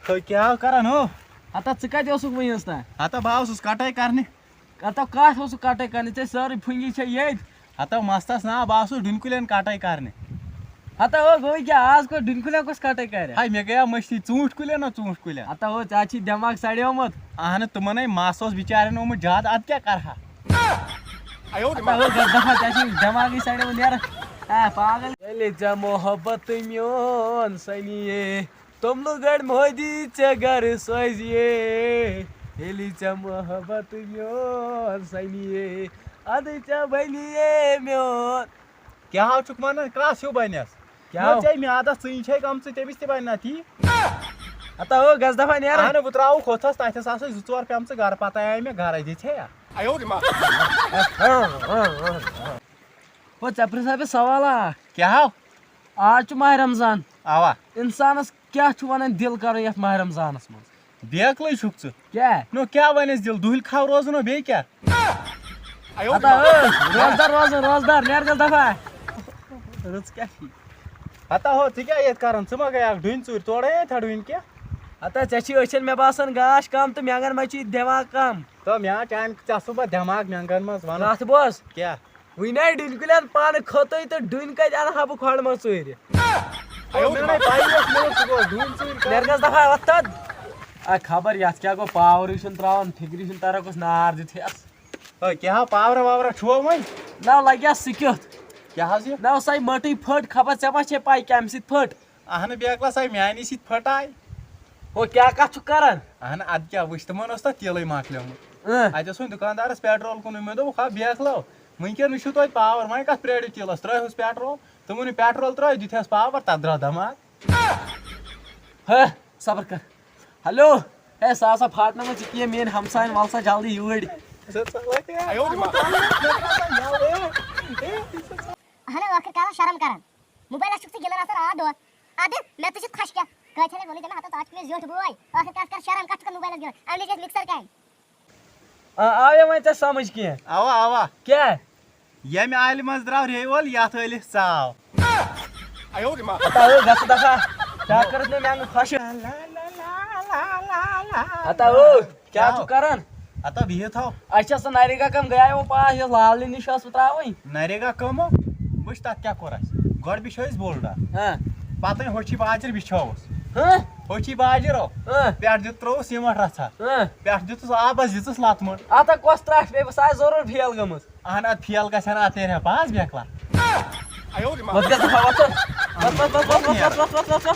क्या करन हो आता कत वस ना हता बह ओसुस कटाई करने आता कत कटाई कर सारी फंगी ये हता मस्तस ना बह ओसुस डुनकुलेन कटाई करने आता हो गो क्या आज को डुनकुल कस कटाई कर हाय मे गया मस्ती चूंट कुलेन ना चूंट कुलेन आता हो चे दिमाग सड़ोमुत अहन तुमन मस बिचारन ओमुत ज्यादा अद क्या करहा दफा दिमाग सड़ो नेर पागल मोहब्बत मोन सनिए तुम गड़ मोदी चे घर सोजिए मोहब्बत मोन सनिए अद चे बनिए मोन क्या हाव चुक मन क्रास हिव बनस क्या चे म्यादस चुई छे गम तेमिस ते बन थी आता हो गज दफा नेर अहन बह त्राव खोथस तथस आस जोर पेम घर पत आय मे घर दिथे वो चे प्रिस सवाल क्या हाव आज माह रमजान आवा इंसानस क्या वन दिल कर माह रमजानस मज बेकल छुक च क्या नो क्या वनस दिल दुहल खाव रोजन बे क्या रोजदार रोजदार नेर गल दफा रच क्या हता हो क्या ये कर मा गया डुन चूर तोड़े था डुन क्या आता चे मे बासन गाश कम तो मेंगन मे दिमाग कम तो मैं चान चसु बह दिमाग मेंगन मज वन कत बोस क्या वन डुनकुल पान खत तो डुन कत अन हा बह खोड़ मज चूर नेर गस दफा वत खबर ये क्या गो पावर त्रावान फिक्री तरह कुछ नार दिथस क्या पावर वावर छो वही ना लगे सिक्योत क्या ना सही मटी फट खबर चे मा पाई कम सत फट अहन बेकला सा मानी सत फटाय वो क्या कत कर अहन अद क्या वुच तमन तेल मकलमुत अत दुकानदारस पेट्रोल कुन मे दोप हा बेकलो वनकन तुम पावर वह कत प्रेड़ तेलस त्रुस पेट्रोल तुम पेट्रोल त्रो दिथस पावर तथ द्राव धमाक है सबर कर हेलो है सा फाटन मे कह मेन हमसायन वल सा जल्दी यूर शर्म कर मोबाइल गिलान आ दो अद मे तुझ खुश क्या कह वो हत आज जोट बोय कर शर्म कत मोबाइल गिलान अमे मिक्सर कह आवे वो ऐ समझ कह आवा आवा क्या ये आल मज द्राव रेवल यथ अलिस चाव गस दफा क्या कर मे खुश आता क्या कर अता बिह थो अच्छा नरेगा कम गया वो पास लाल निश त्रावन नरेगा कम वुच तथ क्या कोर गो बिछो बोल्डर पत होची बाजर बिछोस होची बाजरो पे दित त्रो सीमेंट रथा पे दितुस आबस दितुस लतमट आता कस त्राश पे सा जरूर फेल गम अहन अत फेल गसन अत नेर पास बेकला बस